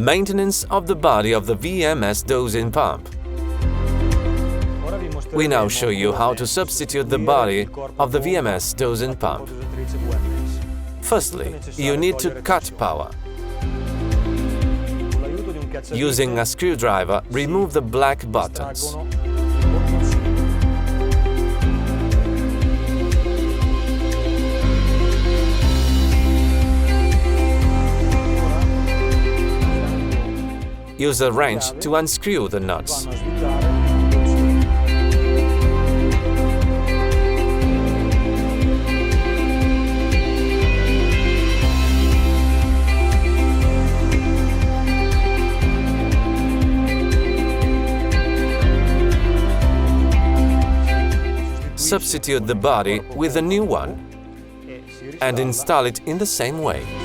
Maintenance of the body of the VMS dosing pump. We now show you how to substitute the body of the VMS dosing pump. Firstly, you need to cut power. Using a screwdriver, remove the black buttons. Use a wrench to unscrew the nuts. Substitute the body with a new one and install it in the same way.